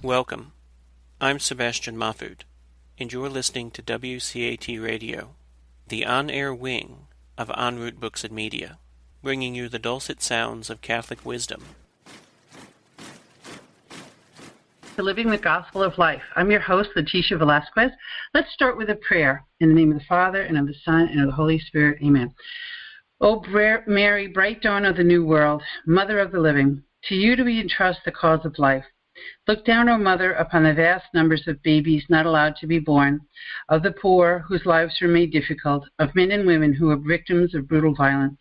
Welcome. I'm Sebastian Mahfood, and you're listening to WCAT Radio, the on-air wing of En Route Books and Media, bringing you the dulcet sounds of Catholic wisdom. To Living the Gospel of Life. I'm your host, Leticia Velasquez. Let's start with a prayer. In the name of the Father, and of the Son, and of the Holy Spirit. Amen. O Mary, bright dawn of the new world, Mother of the living, to you do we entrust the cause of life. Look down, O Mother, upon the vast numbers of babies not allowed to be born, of the poor whose lives were made difficult, of men and women who are victims of brutal violence,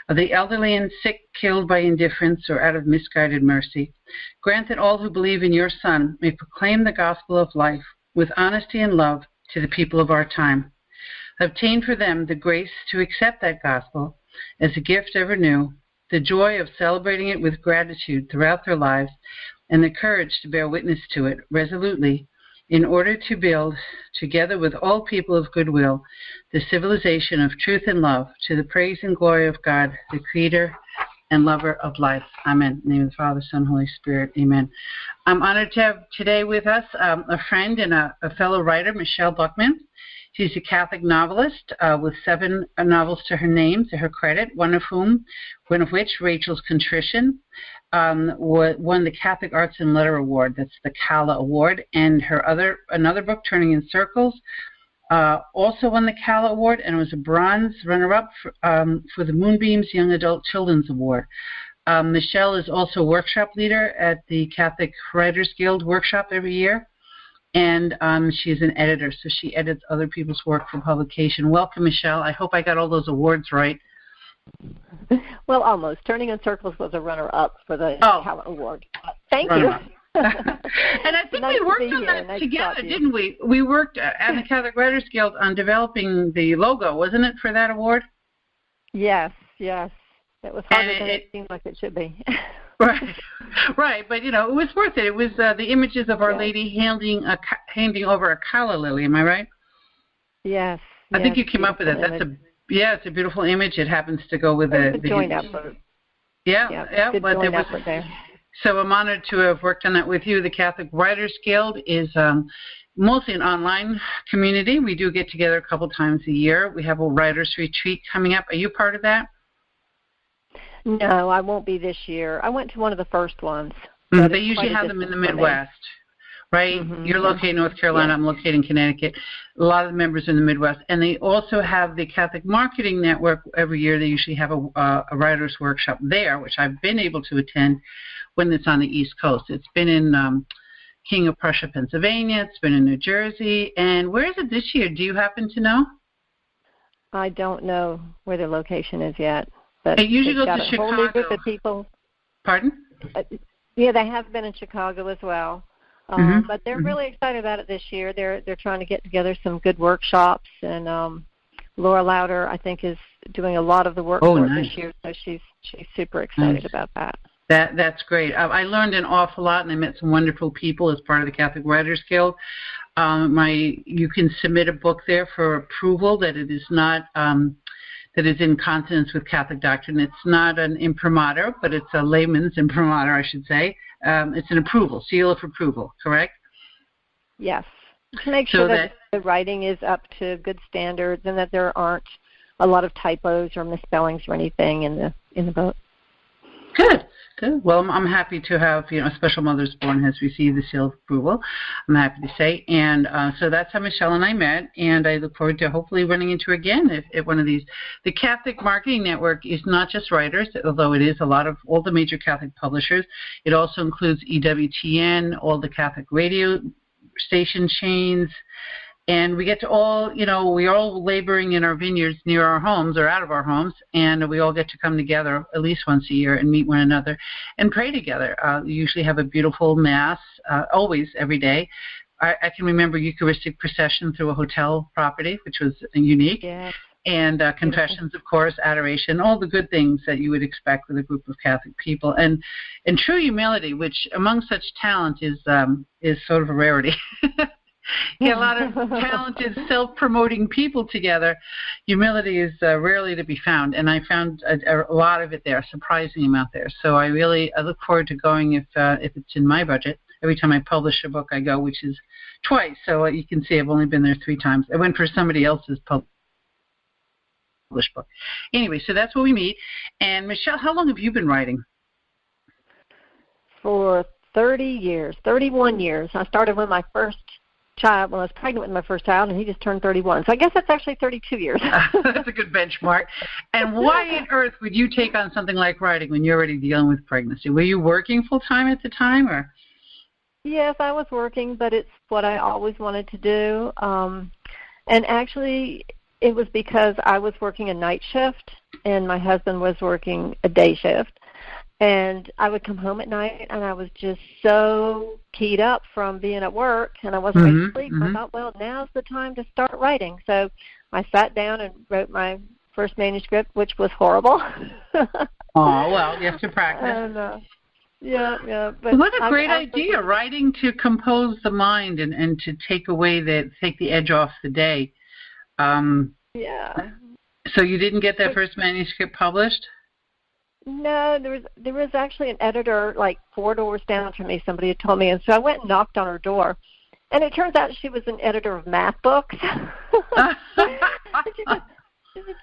of the elderly and sick killed by indifference or out of misguided mercy. Grant that all who believe in your Son may proclaim the gospel of life with honesty and love to the people of our time. Obtain for them the grace to accept that gospel as a gift ever new, the joy of celebrating it with gratitude throughout their lives, and the courage to bear witness to it resolutely in order to build, together with all people of goodwill, the civilization of truth and love to the praise and glory of God, the Creator and lover of life. Amen. In the name of the Father, Son, Holy Spirit. Amen. I'm honored to have today with us a friend and a fellow writer, Michelle Buckman. She's a Catholic novelist with 7 novels to her name, to her credit, one of which, Rachel's Contrition, won the Catholic Arts and Letter Award. That's the CALA Award. And another book, Turning in Circles, also won the CALA Award, and was a bronze runner-up for the Moonbeams Young Adult Children's Award. Michelle is also a workshop leader at the Catholic Writers Guild workshop every year. And she's an editor, so she edits other people's work for publication. Welcome, Michelle. I hope I got all those awards right. Well, almost. Turning in Circles was a runner-up for the CALA Award. Thank you. And I think we worked on that together, didn't we? We worked at the Catholic Writers Guild on developing the logo, wasn't it, for that award? Yes. It was harder than it seemed like it should be. Right, but it was worth it. It was the images of Our Lady handing over a calla lily. Am I right? Yes. I think you came up with it. It's a beautiful image. It happens to go with the joint effort. Yeah. But there was there. So I'm honored to have worked on that with you. The Catholic Writers Guild is mostly an online community. We do get together a couple times a year. We have a writers retreat coming up. Are you part of that? No, I won't be this year. I went to one of the first ones. They usually have them in the Midwest, right? Mm-hmm. You're located in North Carolina. Yeah. I'm located in Connecticut. A lot of the members are in the Midwest. And they also have the Catholic Marketing Network. Every year they usually have a writer's workshop there, which I've been able to attend when it's on the East Coast. It's been in King of Prussia, Pennsylvania. It's been in New Jersey. And where is it this year? Do you happen to know? I don't know where the location is yet. But it usually goes to Chicago. A whole new group of people. Pardon? Yeah, they have been in Chicago as well. But they're really excited about it this year. They're trying to get together some good workshops, and Laura Lauder, I think, is doing a lot of the work for it this year. So she's super excited about that. That's great. I learned an awful lot, and I met some wonderful people as part of the Catholic Writers Guild. You can submit a book there for approval that it is not. That is in consonance with Catholic doctrine. It's not an imprimatur, but it's a layman's imprimatur, I should say. It's an approval, seal of approval, correct? Yes. To make sure that the writing is up to good standards and that there aren't a lot of typos or misspellings or anything in the book. Good. Well, I'm happy to have, a special mother's born has received the seal of approval, I'm happy to say. And so that's how Michelle and I met, and I look forward to hopefully running into her again at one of these. The Catholic Marketing Network is not just writers, although it is a lot of all the major Catholic publishers. It also includes EWTN, all the Catholic radio station chains, and we get to all, we're all laboring in our vineyards near our homes or out of our homes, and we all get to come together at least once a year and meet one another and pray together. We usually have a beautiful Mass, always, every day. I can remember Eucharistic procession through a hotel property, which was unique. Yeah. And confessions, of course, adoration, all the good things that you would expect with a group of Catholic people. And true humility, which among such talent is sort of a rarity. Get a lot of talented, self-promoting people together. Humility is rarely to be found, and I found a lot of it there, a surprising amount there. So I look forward to going if it's in my budget. every time I publish a book, I go, which is twice. So you can see I've only been there 3 times. I went for somebody else's published book. Anyway, so that's where we meet. And Michelle, how long have you been writing? For 30 years, 31 years. I started with my first child when I was pregnant with my first child, and he just turned 31. So I guess that's actually 32 years. That's a good benchmark. And why on earth would you take on something like writing when you're already dealing with pregnancy? Were you working full-time at the time? Or? Yes, I was working, but it's what I always wanted to do. And actually, it was because I was working a night shift, and my husband was working a day shift. And I would come home at night, and I was just so keyed up from being at work, and I wasn't ready to sleep. I thought, well, now's the time to start writing. So I sat down and wrote my first manuscript, which was horrible. Oh, well, you have to practice. And, yeah. But what a great idea, writing to compose the mind and to take the edge off the day. Yeah. So you didn't get that first manuscript published? No, there was actually an editor like 4 doors down from me. Somebody had told me, and so I went and knocked on her door, and it turns out she was an editor of math books. She said,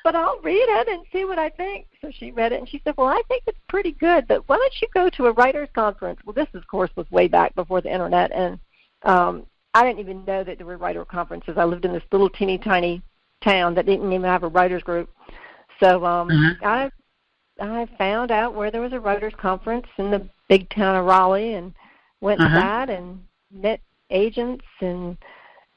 but I'll read it and see what I think. So she read it, and she said, well, I think it's pretty good, but why don't you go to a writer's conference? Well, this, of course, was way back before the Internet, and I didn't even know that there were writer conferences. I lived in this little teeny tiny town that didn't even have a writer's group. So I found out where there was a writers' conference in the big town of Raleigh and went to that and met agents and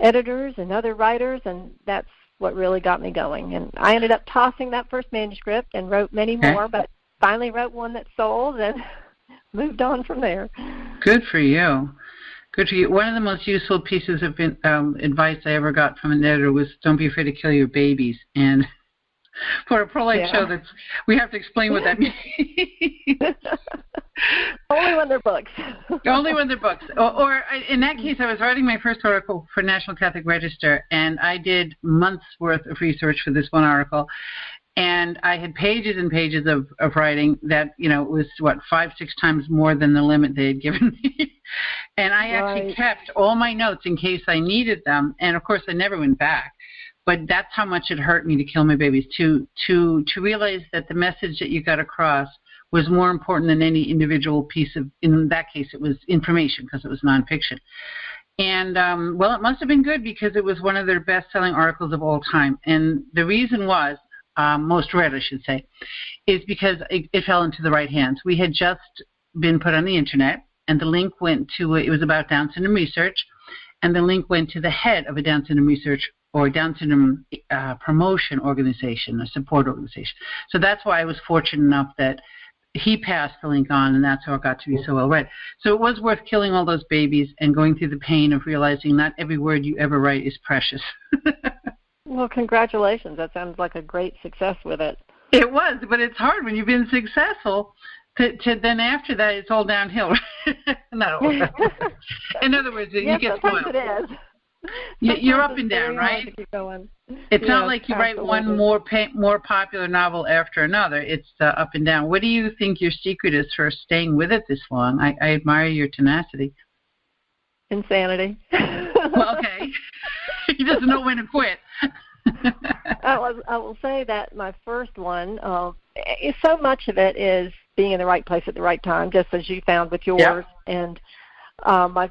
editors and other writers, and that's what really got me going. And I ended up tossing that first manuscript and wrote many more, but finally wrote one that sold and moved on from there. Good for you. Good for you. One of the most useful pieces of advice I ever got from an editor was don't be afraid to kill your babies. And for a pro-life show, we have to explain what that means. Only when they're books. Only when they're books. Or in that case, I was writing my first article for National Catholic Register, and I did months' worth of research for this one article. And I had pages and pages of writing that, was, 5-6 times more than the limit they had given me. And I actually kept all my notes in case I needed them. And, of course, I never went back. But that's how much it hurt me to kill my babies, to realize that the message that you got across was more important than any individual piece of, in that case, it was information because it was nonfiction. And, it must have been good because it was one of their best-selling articles of all time. And the reason was, most read, I should say, is because it fell into the right hands. We had just been put on the Internet, and the link went to, it was about Down syndrome research, and the link went to the head of a Down syndrome research or Down syndrome promotion organization, a support organization. So that's why I was fortunate enough that he passed the link on, and that's how it got to be so well read. So it was worth killing all those babies and going through the pain of realizing not every word you ever write is precious. Well, congratulations. That sounds like a great success with it. It was, but it's hard when you've been successful to then after that it's all downhill. No. In other words, you get spoiled. It is. You're up and down, right? It's not like you write one more popular novel after another. It's up and down. What do you think your secret is for staying with it this long? I admire your tenacity. Insanity. Well, okay. He doesn't know when to quit. I will say that my first one, so much of it is being in the right place at the right time, just as you found with yours. Yep. And I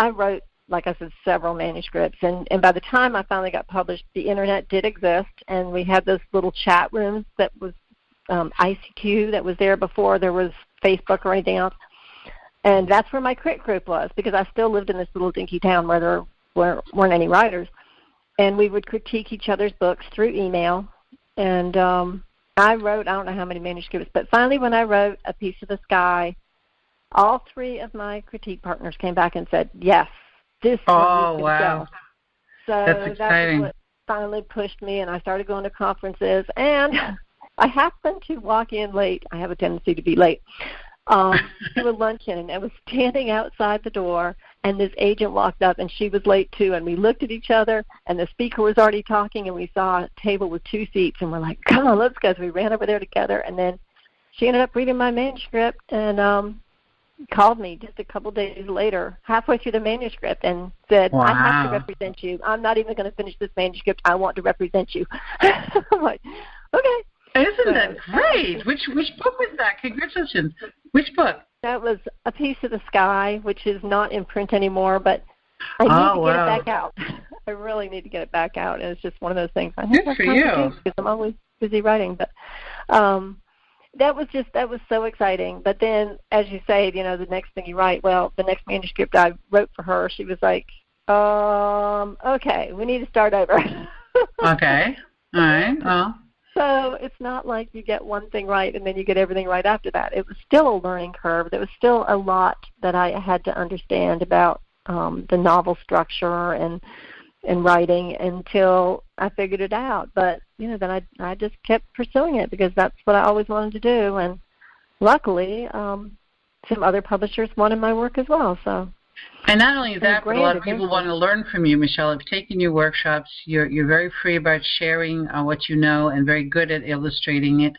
wrote, like I said, several manuscripts. And by the time I finally got published, the Internet did exist, and we had those little chat rooms that was ICQ that was there before there was Facebook or anything else. And that's where my crit group was, because I still lived in this little dinky town where there weren't any writers. And we would critique each other's books through email. And I wrote, I don't know how many manuscripts, but finally when I wrote A Piece of the Sky, all 3 of my critique partners came back and said, yes, this one you can go. So that's exciting. That was what finally pushed me, and I started going to conferences. And I happened to walk in late. I have a tendency to be late. To a luncheon, and I was standing outside the door, and this agent walked up, and she was late too, and we looked at each other, and the speaker was already talking, and we saw a table with 2 seats, and we're like, come on, let's go. So we ran over there together, and then she ended up reading my manuscript, and called me just a couple days later, halfway through the manuscript, and said, Wow. I have to represent you. I'm not even going to finish this manuscript. I want to represent you. I'm like, okay. Isn't that great? Which book was that? Congratulations. Which book? That was A Piece of the Sky, which is not in print anymore, but I need to get it back out. I really need to get it back out, and it's just one of those things I have Good for you. because I'm always busy writing. But that was so exciting. But then, as you say, the next thing you write, well, the next manuscript I wrote for her, she was like, okay, we need to start over. Okay. All right. Well. So it's not like you get one thing right and then you get everything right after that. It was still a learning curve. There was still a lot that I had to understand about the novel structure and writing until I figured it out. But, then I just kept pursuing it because that's what I always wanted to do. And luckily, some other publishers wanted my work as well. So. And not only that, but a lot of people want to learn from you, Michelle. I've taken your workshops. You're very free about sharing what you know and very good at illustrating it.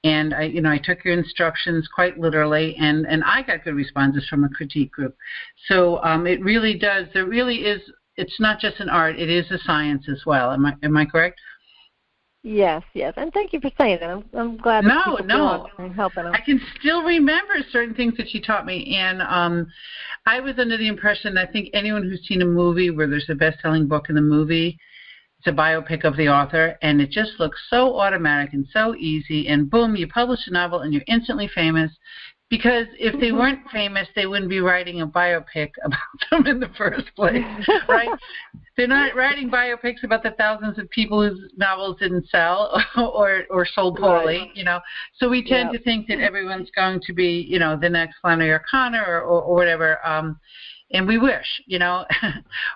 And I took your instructions quite literally, and I got good responses from a critique group. So it really does. There really is. It's not just an art; it is a science as well. Am I correct? Yes, and thank you for saying that. I'm glad that people feel helping them. I can still remember certain things that you taught me, and I was under the impression that I think anyone who's seen a movie where there's a best-selling book in the movie, it's a biopic of the author, and it just looks so automatic and so easy, and boom, you publish a novel and you're instantly famous. Because if they weren't famous, they wouldn't be writing a biopic about them in the first place, right? They're not writing biopics about the thousands of people whose novels didn't sell or sold poorly, So we tend to think that everyone's going to be, the next Flannery O'Connor or whatever, and we wish,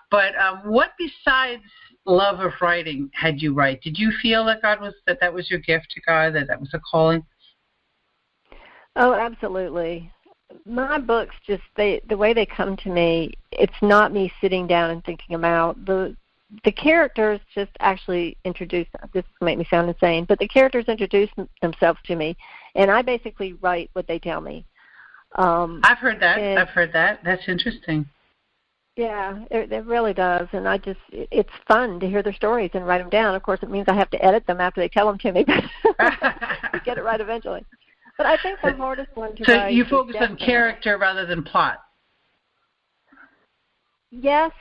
But what besides love of writing had you write? Did you feel that that was your gift to God, that was a calling? Oh, absolutely. My books the way they come to me, it's not me sitting down and thinking about the characters just actually introduce, this will make me sound insane, but the characters introduce themselves to me, and I basically write what they tell me. I've heard that. That's interesting. Yeah, it really does, and it's fun to hear their stories and write them down. Of course, it means I have to edit them after they tell them to me, but get it right eventually. But I think the hardest one to write. So you focus on character rather than plot. Yes,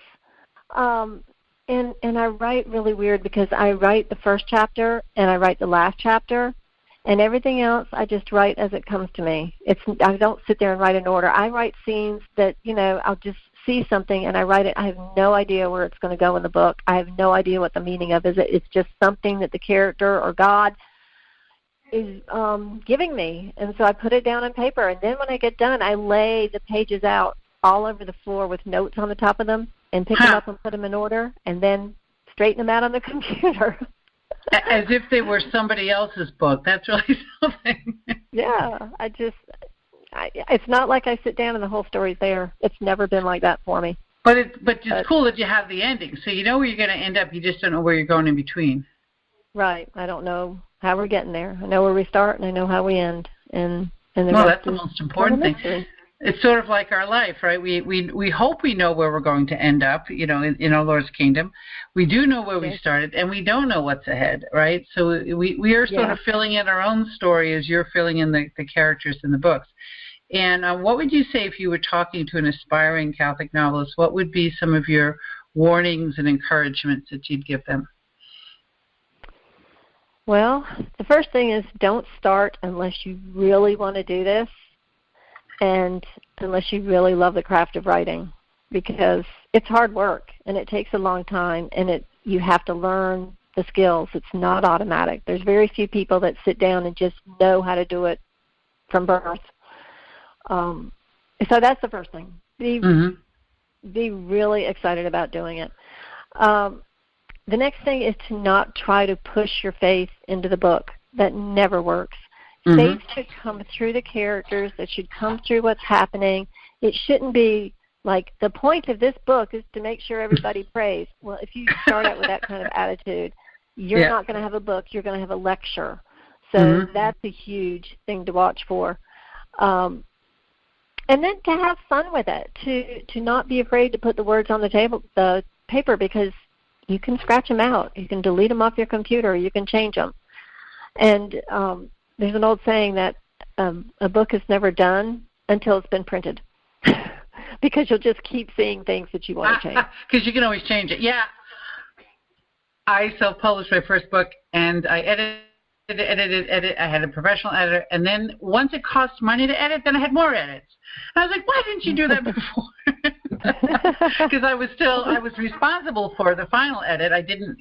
and I write really weird because I write the first chapter and I write the last chapter, and everything else I just write as it comes to me. I don't sit there and write in order. I write scenes that I'll just see something and I write it. I have no idea where it's going to go in the book. I have no idea what the meaning of it is. It's just something that the character or God is giving me, and so I put it down on paper, and then when I get done, I lay the pages out all over the floor with notes on the top of them and pick them up and put them in order and then straighten them out on the computer. As if they were somebody else's book. That's really something. Yeah, it's not like I sit down and the whole story's there. It's never been like that for me. But it's cool that you have the ending, so you know where you're going to end up, you just don't know where you're going in between. Right. I don't know how we're getting there. I know where we start, and I know how we end. And that's the most important thing. It's sort of like our life, right? We hope we know where we're going to end up, in our Lord's kingdom. We do know where we started, and we don't know what's ahead, right? So we are sort of filling in our own story as you're filling in the characters in the books. And what would you say if you were talking to an aspiring Catholic novelist? What would be some of your warnings and encouragements that you'd give them? Well, the first thing is don't start unless you really want to do this and unless you really love the craft of writing, because it's hard work and it takes a long time, and you have to learn the skills. It's not automatic. There's very few people that sit down and just know how to do it from birth. So that's the first thing. Be really excited about doing it. The next thing is to not try to push your faith into the book. That never works. Faith should come through the characters. It should come through what's happening. It shouldn't be like, the point of this book is to make sure everybody prays. Well, if you start out with that kind of attitude, you're not going to have a book. You're going to have a lecture. So that's a huge thing to watch for. And then to have fun with it, to not be afraid to put the words on the paper, because you can scratch them out. You can delete them off your computer. You can change them. And there's an old saying that a book is never done until it's been printed, because you'll just keep seeing things that you want to change. Because you can always change it. Yeah. I self-published my first book, and I edited. I had a professional editor, and then once it cost money to edit, then I had more edits. And I was like, why didn't you do that before? Because I was responsible for the final edit. I didn't,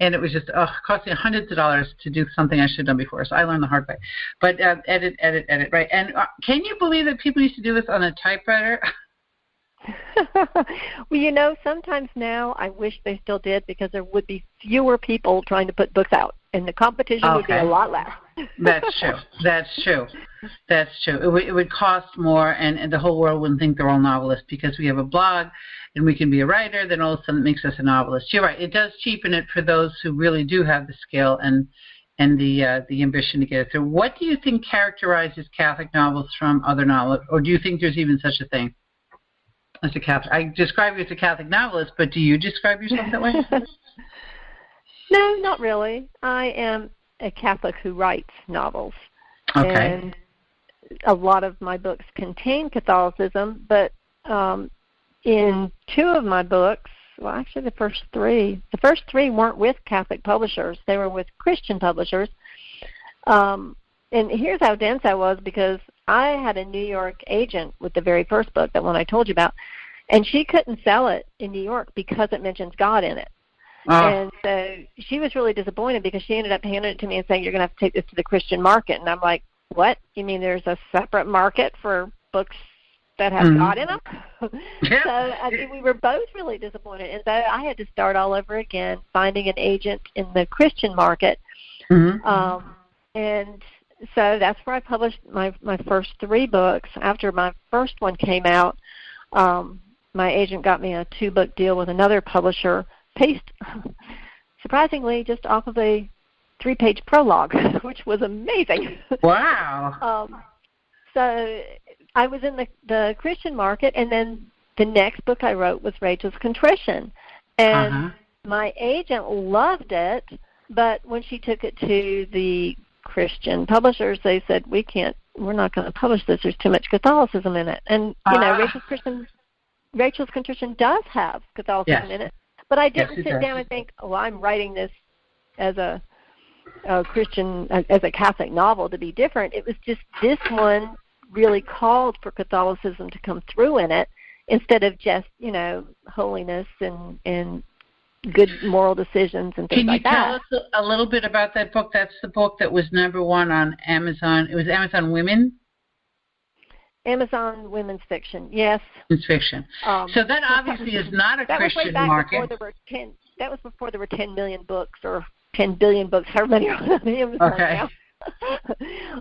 and it was just cost me hundreds of dollars to do something I should have done before. So I learned the hard way. But edit, right? And can you believe that people used to do this on a typewriter? Well, sometimes now I wish they still did, because there would be fewer people trying to put books out, and the competition would be a lot less. That's true. It would cost more, and the whole world wouldn't think they're all novelists, because we have a blog and we can be a writer. Then all of a sudden it makes us a novelist. You're right. It does cheapen it for those who really do have the skill and the ambition to get it through. What do you think characterizes Catholic novels from other novels, or do you think there's even such a thing as a Catholic? I describe you as a Catholic novelist, but do you describe yourself that way? No, not really. I am a Catholic who writes novels. Okay. And a lot of my books contain Catholicism, but in two of my books, well, actually the first three weren't with Catholic publishers. They were with Christian publishers. And here's how dense I was, because I had a New York agent with the very first book, that one I told you about, and she couldn't sell it in New York because it mentions God in it. And so she was really disappointed, because she ended up handing it to me and saying, you're going to have to take this to the Christian market. And I'm like, what? You mean there's a separate market for books that have God in them? So I mean, we were both really disappointed. And so I had to start all over again, finding an agent in the Christian market. And so that's where I published my first three books. After my first one came out, my agent got me a 2-book deal with another publisher, based, surprisingly, just off of a 3-page prologue, which was amazing. Wow. So I was in the Christian market, and then the next book I wrote was Rachel's Contrition. And my agent loved it, but when she took it to the Christian publishers, they said, we're not going to publish this. There's too much Catholicism in it. And, Rachel's Contrition does have Catholicism in it. But I didn't sit down and think, I'm writing this as a Christian, as a Catholic novel to be different. It was just this one really called for Catholicism to come through in it, instead of just, holiness and good moral decisions and things like that. Can you tell us a little bit about that book? That's the book that was #1 on Amazon. It was Amazon Women? Amazon women's fiction, yes. It's fiction. So that obviously is not a Christian market. That was before there were 10 million books or 10 billion books, however many are on Amazon now.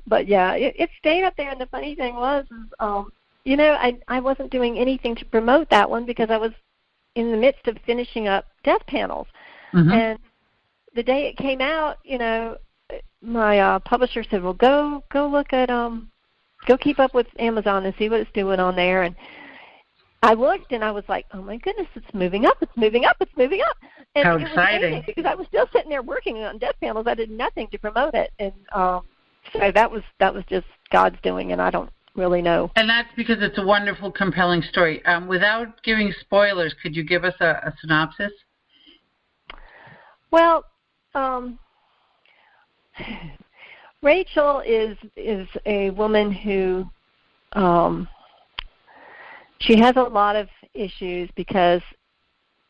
But yeah, it stayed up there. And the funny thing was, I wasn't doing anything to promote that one, because I was in the midst of finishing up Death Panels. And the day it came out, my publisher said, well, go look at go keep up with Amazon and see what it's doing on there. And I looked, and I was like, oh, my goodness, it's moving up. And how it exciting. Was because I was still sitting there working on Death Panels. I did nothing to promote it. And so that was just God's doing, and I don't really know. And that's because it's a wonderful, compelling story. Without giving spoilers, could you give us a synopsis? Well, Rachel is a woman who she has a lot of issues, because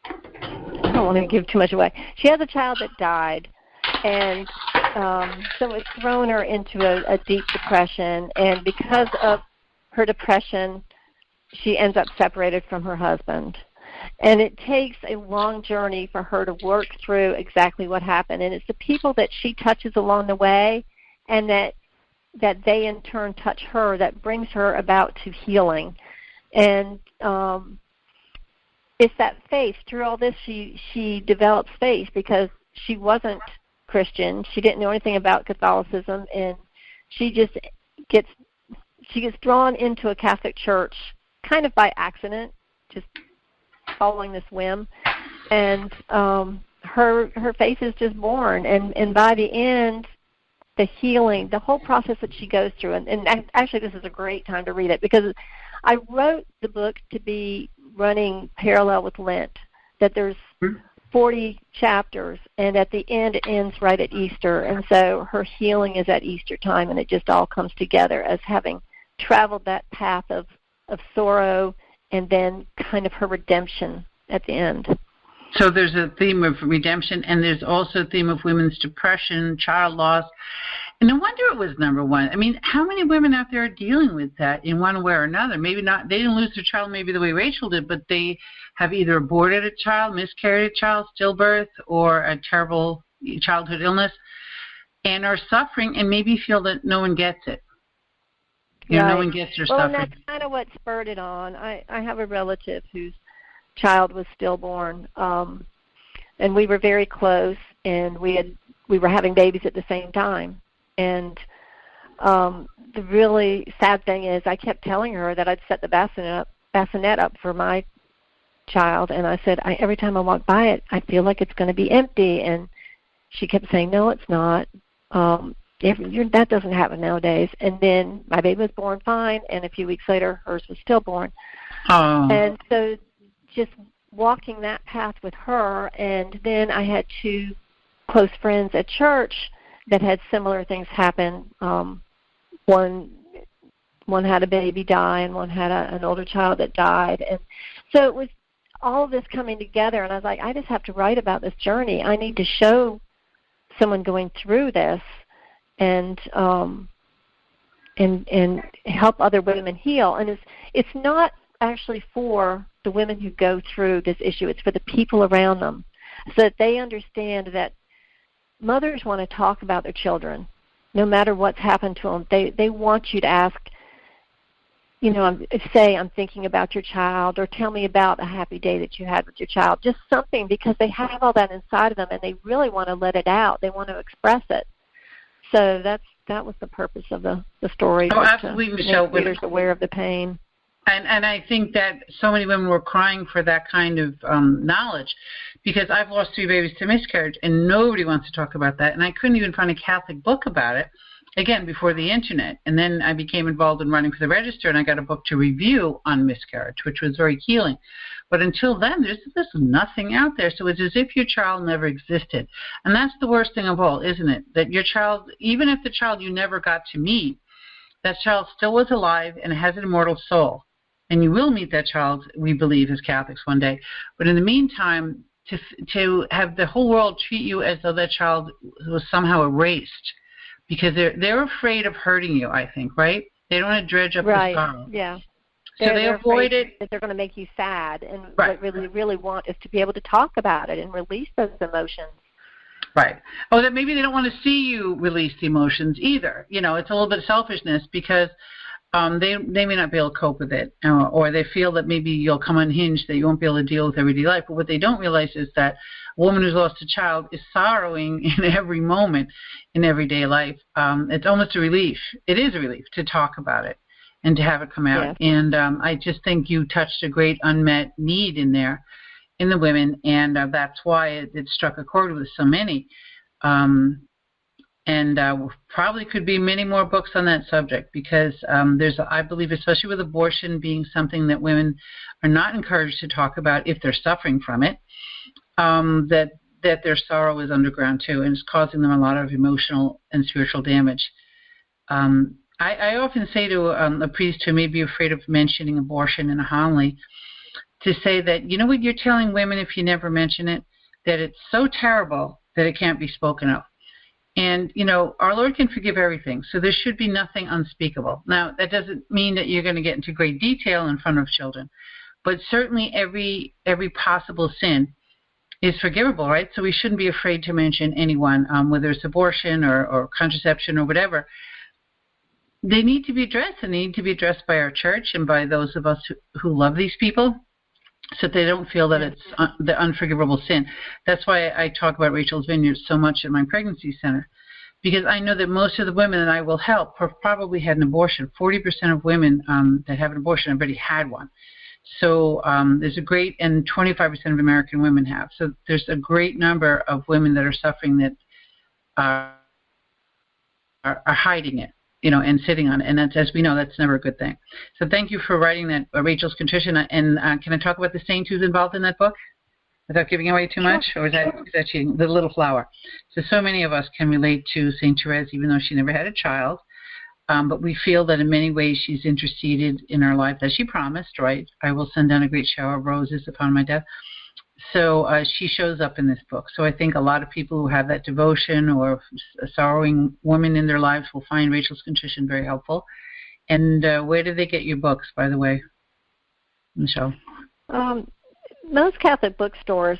I don't want to give too much away. She has a child that died, and so it's thrown her into a deep depression. And because of her depression, she ends up separated from her husband. And it takes a long journey for her to work through exactly what happened. And it's the people that she touches along the way, and that they in turn touch her, that brings her about to healing. And it's that faith. Through all this, she develops faith, because she wasn't Christian. She didn't know anything about Catholicism, and she she gets drawn into a Catholic church kind of by accident, just following this whim, and her faith is just born, and by the end, the healing, the whole process that she goes through, and actually this is a great time to read it, because I wrote the book to be running parallel with Lent, that there's 40 chapters, and at the end it ends right at Easter, and so her healing is at Easter time, and it just all comes together as having traveled that path of sorrow and then kind of her redemption at the end. So there's a theme of redemption, and there's also a theme of women's depression, child loss. And no wonder it was number one. I mean, how many women out there are dealing with that in one way or another? Maybe not, they didn't lose their child maybe the way Rachel did, but they have either aborted a child, miscarried a child, stillbirth, or a terrible childhood illness, and are suffering and maybe feel that no one gets it. You know, no one gets their suffering. Well, and that's kind of what spurred it on. I have a relative whose child was stillborn, and we were very close, and we were having babies at the same time. And the really sad thing is I kept telling her that I'd set the bassinet up for my child, and I said, every time I walk by it, I feel like it's going to be empty. And she kept saying, no, it's not. That doesn't happen nowadays. And then my baby was born fine, and a few weeks later, hers was stillborn. Oh. And so just walking that path with her, and then I had two close friends at church that had similar things happen. One had a baby die, and one had an older child that died. And so it was all of this coming together, and I was like, I just have to write about this journey. I need to show someone going through this and help other women heal. And it's not actually for the women who go through this issue. It's for the people around them, so that they understand that mothers want to talk about their children, no matter what's happened to them. They want you to ask, say, I'm thinking about your child, or tell me about a happy day that you had with your child. Just something, because they have all that inside of them, and they really want to let it out. They want to express it. So that was the purpose of the story. Oh, absolutely, Michelle. Make readers aware of the pain. And I think that so many women were crying for that kind of knowledge, because I've lost 3 babies to miscarriage, and nobody wants to talk about that. And I couldn't even find a Catholic book about it, again, before the Internet. And then I became involved in running for the Register, and I got a book to review on miscarriage, which was very healing. But until then, there's nothing out there. So it's as if your child never existed. And that's the worst thing of all, isn't it? That your child, even if the child you never got to meet, that child still was alive and has an immortal soul. And you will meet that child, we believe, as Catholics one day. But in the meantime, to have the whole world treat you as though that child was somehow erased, because they're afraid of hurting you, I think, right? They don't want to dredge up the sorrow. Yeah. So they avoid it. That they're going to make you sad, and right. What they really want is to be able to talk about it and release those emotions. Right. Oh, that maybe they don't want to see you release the emotions either. It's a little bit of selfishness, because they may not be able to cope with it, or they feel that maybe you'll come unhinged, that you won't be able to deal with everyday life. But what they don't realize is that a woman who's lost a child is sorrowing in every moment in everyday life. It's almost a relief. It is a relief to talk about it and to have it come out. Yeah. And I just think you touched a great unmet need in there in the women, and that's why it struck a chord with so many. And probably could be many more books on that subject, because I believe, especially with abortion being something that women are not encouraged to talk about if they're suffering from it, that their sorrow is underground too, and it's causing them a lot of emotional and spiritual damage. I often say to a priest who may be afraid of mentioning abortion in a homily, to say that, what you're telling women if you never mention it, that it's so terrible that it can't be spoken of. And, our Lord can forgive everything, so there should be nothing unspeakable. Now, that doesn't mean that you're going to get into great detail in front of children, but certainly every possible sin is forgivable, right? So we shouldn't be afraid to mention anyone, whether it's abortion or contraception or whatever. They need to be addressed, and they need to be addressed by our church and by those of us who love these people, so that they don't feel that it's the unforgivable sin. That's why I talk about Rachel's Vineyard so much at my pregnancy center, because I know that most of the women that I will help have probably had an abortion. 40% of women that have an abortion have already had one. So there's a great, and 25% of American women have. So there's a great number of women that are suffering that are hiding it, and sitting on it. And that's, as we know, that's never a good thing. So thank you for writing that, Rachel's Contrition. And can I talk about the saint who's involved in that book without giving away too much? Or is that cheating? The Little Flower. So many of us can relate to Saint Therese, even though she never had a child. But we feel that in many ways she's interceded in our life, as she promised, right? I will send down a great shower of roses upon my death. So she shows up in this book. So I think a lot of people who have that devotion or a sorrowing woman in their lives will find Rachel's Contrition very helpful. And where do they get your books, by the way, Michelle? Most Catholic bookstores,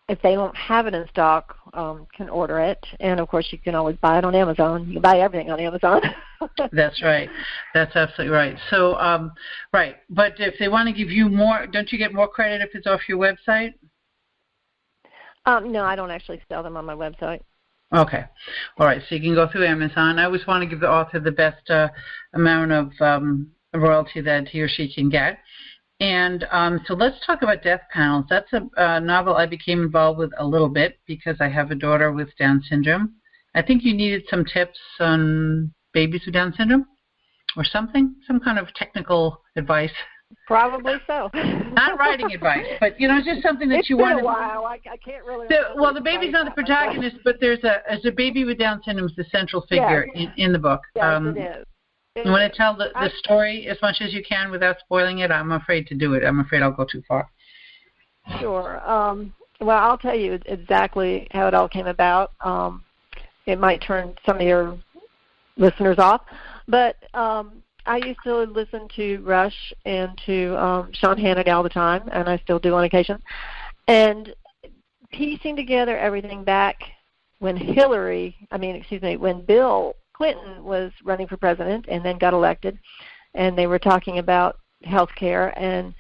if they don't have it in stock, can order it. And, of course, you can always buy it on Amazon. You can buy everything on Amazon. That's right. That's absolutely right. So, right. But if they want to give you more, don't you get more credit if it's off your website? No, I don't actually sell them on my website. Okay. All right. So you can go through Amazon. I always want to give the author the best amount of royalty that he or she can get. And so let's talk about Death Panels. That's a novel I became involved with a little bit because I have a daughter with Down syndrome. I think you needed some tips on babies with Down syndrome or something, some kind of technical advice. Probably so. Not writing advice, but just something that you want. It's been a while. I can't really. The baby's not the protagonist, but there's a baby with Down syndrome is the central figure in the book. Yes, it is. You want to tell the story as much as you can without spoiling it? I'm afraid to do it. I'm afraid I'll go too far. Sure. Well, I'll tell you exactly how it all came about. It might turn some of your listeners off, but I used to listen to Rush and to Sean Hannity all the time, and I still do on occasion. And piecing together everything back when when Bill Clinton was running for president and then got elected, and they were talking about health care. And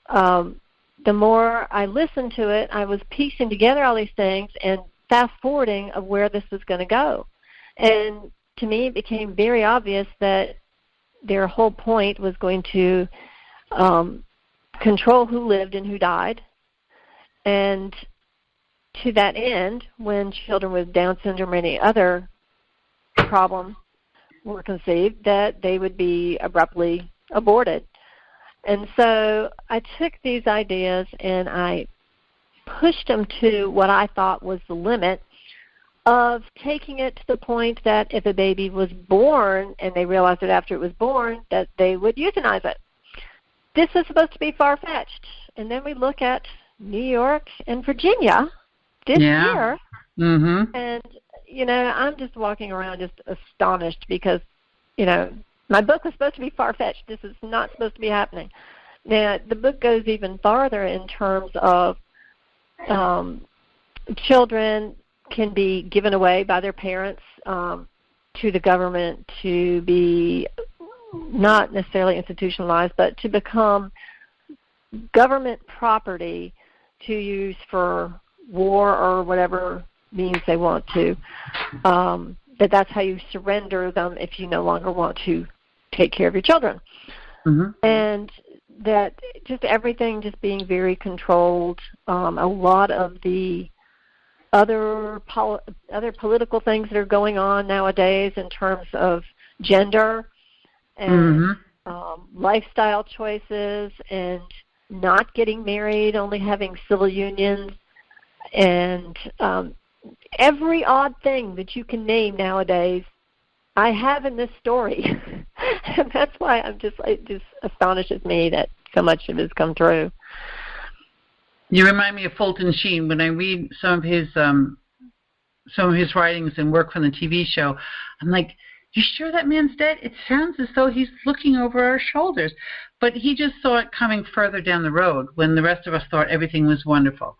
the more I listened to it, I was piecing together all these things and fast-forwarding of where this was going to go. And to me, it became very obvious that their whole point was going to control who lived and who died. And to that end, when children with Down syndrome or any other problem were conceived, that they would be abruptly aborted. And so I took these ideas and I pushed them to what I thought was the limit of taking it to the point that if a baby was born and they realized it after it was born, that they would euthanize it. This is supposed to be far-fetched. And then we look at New York and Virginia this year, and I'm just walking around just astonished because, my book was supposed to be far-fetched. This is not supposed to be happening. Now, the book goes even farther in terms of children can be given away by their parents to the government to be not necessarily institutionalized, but to become government property to use for war or whatever means they want to. That's how you surrender them if you no longer want to take care of your children. And that just everything just being very controlled. A lot of the other political things that are going on nowadays in terms of gender and lifestyle choices and not getting married, only having civil unions, and every odd thing that you can name nowadays, I have in this story. And that's why it just astonishes me that so much of it has come through. You remind me of Fulton Sheen. When I read some of his writings and work from the TV show, I'm like, you sure that man's dead? It sounds as though he's looking over our shoulders. But he just saw it coming further down the road when the rest of us thought everything was wonderful.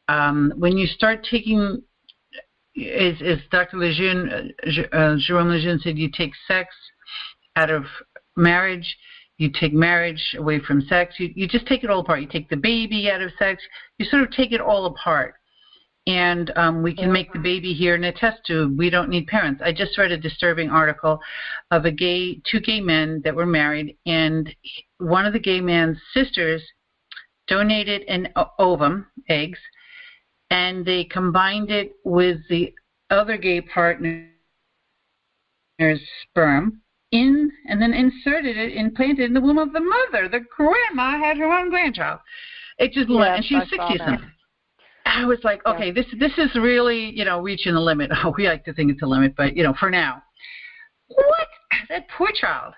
When you start taking, as Dr. Jerome Lejeune said, you take sex out of marriage, you take marriage away from sex, you just take it all apart. You take the baby out of sex, you sort of take it all apart. and we can make the baby here in a test tube. We don't need parents. I just read a disturbing article of two gay men that were married, and one of the gay man's sisters donated an ovum, eggs, and they combined it with the other gay partner's sperm and then inserted it, implanted it in the womb of the mother. The grandma had her own grandchild. It just blew, and she was 60-something. I was like, okay, this is really, reaching the limit. Oh, we like to think it's a limit, but, for now. What? That poor child.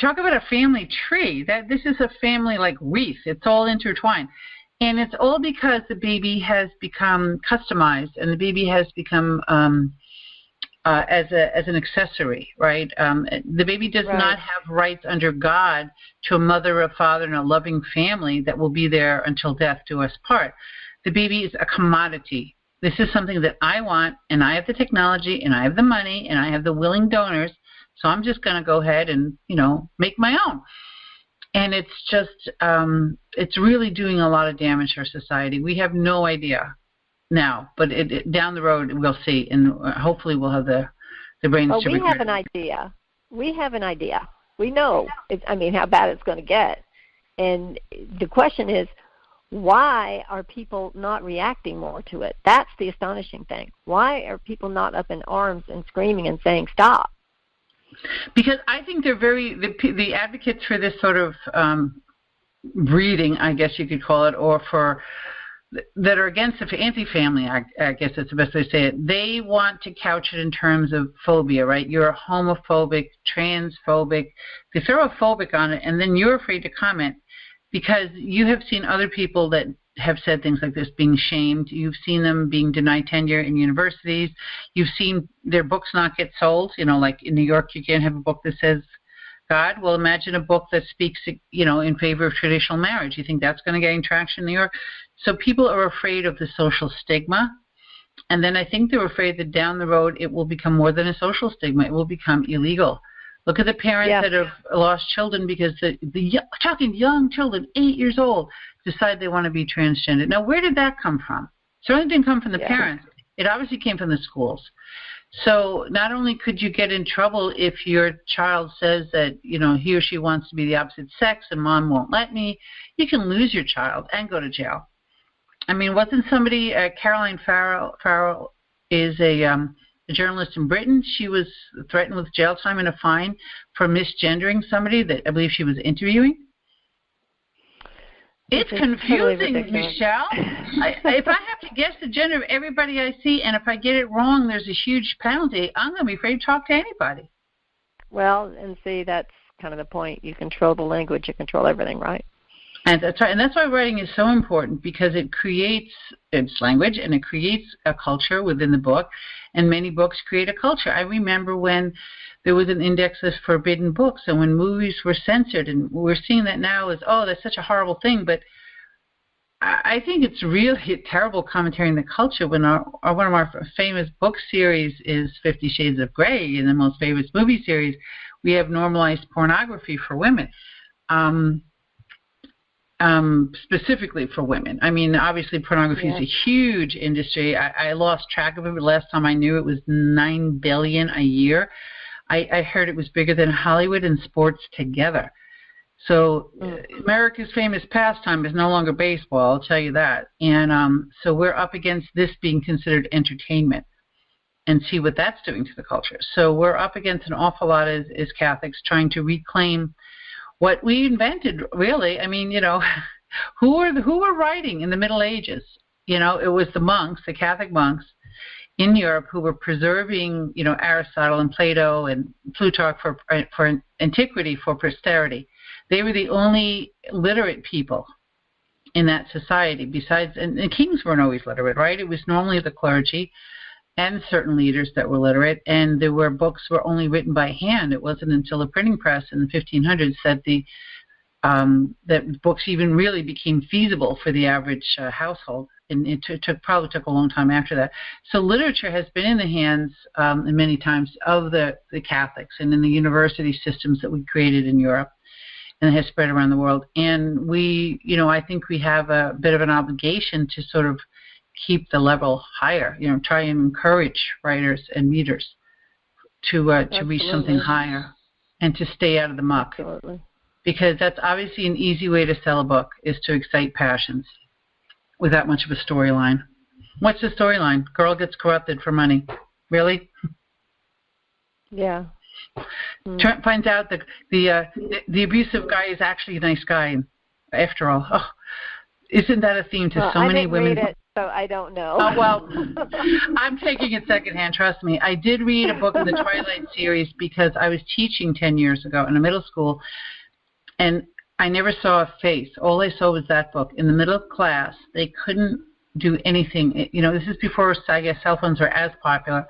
Talk about a family tree. This is a family like wreath. It's all intertwined. And it's all because the baby has become customized, and the baby has become as an accessory, right? The baby does not have rights under God to a mother, a father, and a loving family that will be there until death do us part. The baby is a commodity. This is something that I want, and I have the technology, and I have the money, and I have the willing donors, so I'm just going to go ahead and, make my own. And it's just, it's really doing a lot of damage to our society. We have no idea now, but down the road we'll see, and hopefully we'll have the brains to we have an idea. We have an idea. We know, how bad it's going to get. And the question is, why are people not reacting more to it? That's the astonishing thing. Why are people not up in arms and screaming and saying stop? Because I think they're the advocates for this sort of breeding, I guess you could call it, or that are against the anti-family, I guess that's the best way to say it. They want to couch it in terms of phobia, right? You're homophobic, transphobic. They throw a phobic on it, and then you're afraid to comment because you have seen other people that have said things like this being shamed. You've seen them being denied tenure in universities. You've seen their books not get sold. Like in New York, you can't have a book that says God. Well, imagine a book that speaks, in favor of traditional marriage. You think that's going to gain traction in New York? So people are afraid of the social stigma. And then I think they're afraid that down the road it will become more than a social stigma. It will become illegal. Look at the parents that have lost children because talking young children, 8 years old, decide they want to be transgender. Now, where did that come from? Certainly didn't come from the parents. It obviously came from the schools. So not only could you get in trouble if your child says that, he or she wants to be the opposite sex and mom won't let me, you can lose your child and go to jail. Wasn't somebody, Caroline Farrell is a journalist in Britain. She was threatened with jail time and a fine for misgendering somebody that I believe she was interviewing. It's confusing, Michelle. If I have to guess the gender of everybody I see, and if I get it wrong, there's a huge penalty, I'm going to be afraid to talk to anybody. Well, and see, that's kind of the point. You control the language, you control everything, right? And that's right. And that's why writing is so important, because it creates its language and it creates a culture within the book. And many books create a culture. I remember when there was an index of forbidden books and when movies were censored. And we're seeing that now as, that's such a horrible thing. But I think it's really a terrible commentary in the culture when one of our famous book series is 50 Shades of Grey. In the most famous movie series, we have normalized pornography for women. Specifically for women. Obviously pornography is a huge industry. I lost track of it, but last time I knew it was $9 billion a year. I heard it was bigger than Hollywood and sports together. So America's famous pastime is no longer baseball, I'll tell you that. And so we're up against this being considered entertainment, and see what that's doing to the culture. So we're up against an awful lot as Catholics trying to reclaim what we invented, really. Who were writing in the Middle Ages? It was the monks, the Catholic monks in Europe, who were preserving, Aristotle and Plato and Plutarch for antiquity, for posterity. They were the only literate people in that society. Besides, and kings weren't always literate, right? It was normally the clergy and certain leaders that were literate, and there were books were only written by hand. It wasn't until the printing press in the 1500s that that books even really became feasible for the average household, and it probably took a long time after that. So literature has been in the hands, many times, of the Catholics and in the university systems that we created in Europe and has spread around the world. And we, I think we have a bit of an obligation to sort of keep the level higher. Try and encourage writers and readers to reach something higher and to stay out of the muck. Absolutely. Because that's obviously an easy way to sell a book, is to excite passions without much of a storyline. What's the storyline? Girl gets corrupted for money. Really? Yeah. Finds out that the abusive guy is actually a nice guy after all. Oh, isn't that a theme to so many women? I didn't read it, so I don't know. Oh, well, I'm taking it secondhand, trust me. I did read a book in the Twilight series because I was teaching 10 years ago in a middle school, and I never saw a face. All I saw was that book. In the middle of class, they couldn't do anything. This is before, I guess, cell phones were as popular.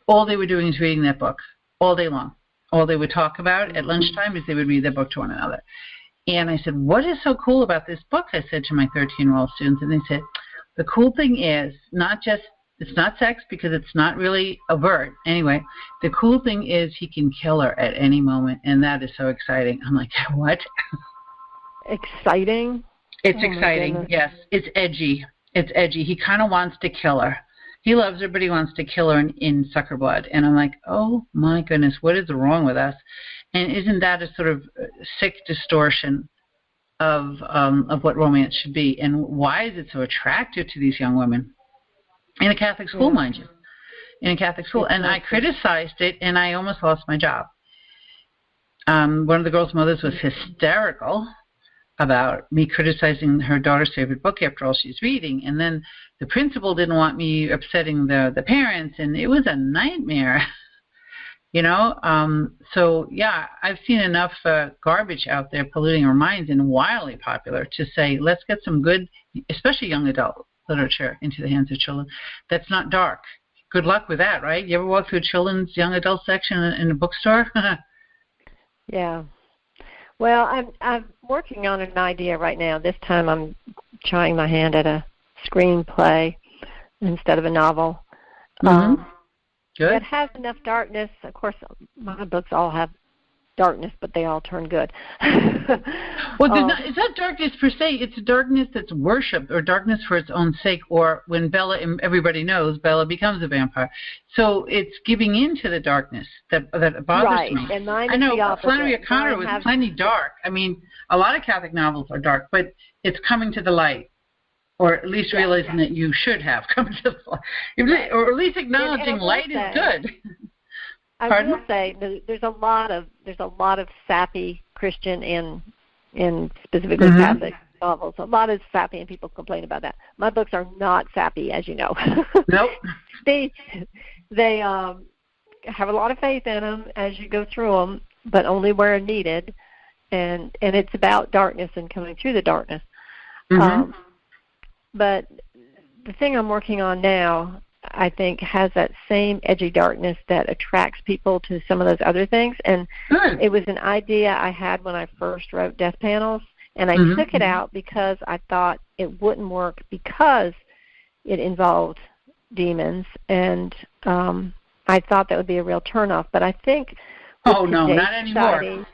All they were doing is reading that book all day long. All they would talk about at lunchtime is they would read that book to one another. And I said, what is so cool about this book? I said to my 13-year-old students, and they said, the cool thing is it's not sex because it's not really overt. Anyway, the cool thing is he can kill her at any moment, and that is so exciting. I'm like, what? Exciting? It's exciting, yes. It's edgy. It's edgy. He kind of wants to kill her. He loves her, but he wants to kill her in sucker blood. And I'm like, oh, my goodness, what is wrong with us? And isn't that a sort of sick distortion of what romance should be? And why is it so attractive to these young women? In a Catholic school, mind you. In a Catholic school. And I criticized it, and I almost lost my job. One of the girls' mothers was hysterical about me criticizing her daughter's favorite book after all she's reading. And then the principal didn't want me upsetting the parents, and it was a nightmare. So, yeah, I've seen enough garbage out there polluting our minds and wildly popular to say, let's get some good, especially young adult literature, into the hands of children that's not dark. Good luck with that, right? You ever walk through a children's young adult section in a bookstore? Yeah. Well, I'm working on an idea right now. This time I'm trying my hand at a screenplay instead of a novel. Mm-hmm. Good. That has enough darkness. Of course, my books all have darkness, but they all turn good. Well, it's not darkness per se. It's darkness that's worshipped, or darkness for its own sake, or when Bella, everybody knows, Bella becomes a vampire. So it's giving in to the darkness that bothers me. And mine I know is the opposite. Flannery O'Connor was plenty dark. I mean, a lot of Catholic novels are dark, but it's coming to the light. Or at least realizing that you should have come to the light. Or at least acknowledging light is good. I will say there's a lot of sappy Christian and specifically Catholic novels. A lot of sappy, and people complain about that. My books are not sappy, as you know. Nope. They have a lot of faith in them as you go through them, but only where needed. And it's about darkness and coming through the darkness. Mm-hmm. But the thing I'm working on now, I think, has that same edgy darkness that attracts people to some of those other things. And it was an idea I had when I first wrote Death Panels, and I took it out because I thought it wouldn't work because it involved demons, and I thought that would be a real turnoff. But I think not anymore.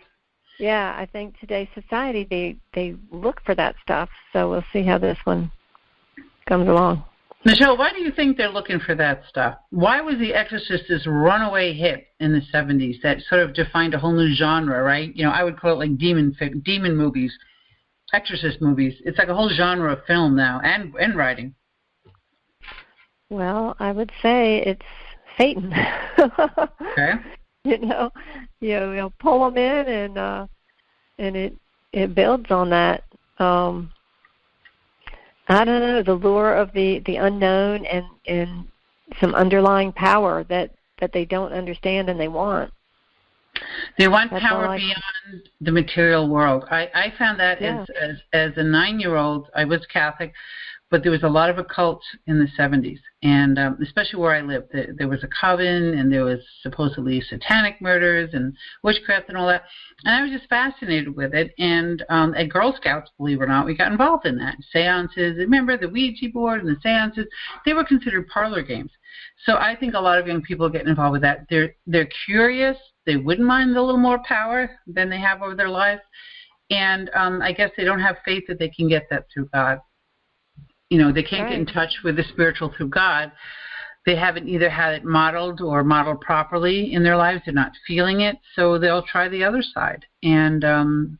Yeah, I think today's society, they look for that stuff. So we'll see how this one comes along. Michelle, why do you think they're looking for that stuff? Why was The Exorcist this runaway hit in the 70s that sort of defined a whole new genre, right? I would call it like demon movies, exorcist movies. It's like a whole genre of film now and writing. Well, I would say it's Satan. Okay. You'll pull them in, and it builds on that. I don't know, the lure of the unknown and some underlying power that they don't understand and they want. They want power beyond the material world. I found that as a 9-year-old, I was Catholic, but there was a lot of occult in the 70s, and especially where I lived. There was a coven, and there was supposedly satanic murders and witchcraft and all that, and I was just fascinated with it. And at Girl Scouts, believe it or not, we got involved in that. Seances, remember the Ouija board and the seances? They were considered parlor games. So I think a lot of young people are getting involved with that. They're curious. They wouldn't mind a little more power than they have over their lives, and I guess they don't have faith that they can get that through God. they can't get in touch with the spiritual through God. They haven't either had it modeled or modeled properly in their lives. They're not feeling it, so they'll try the other side. And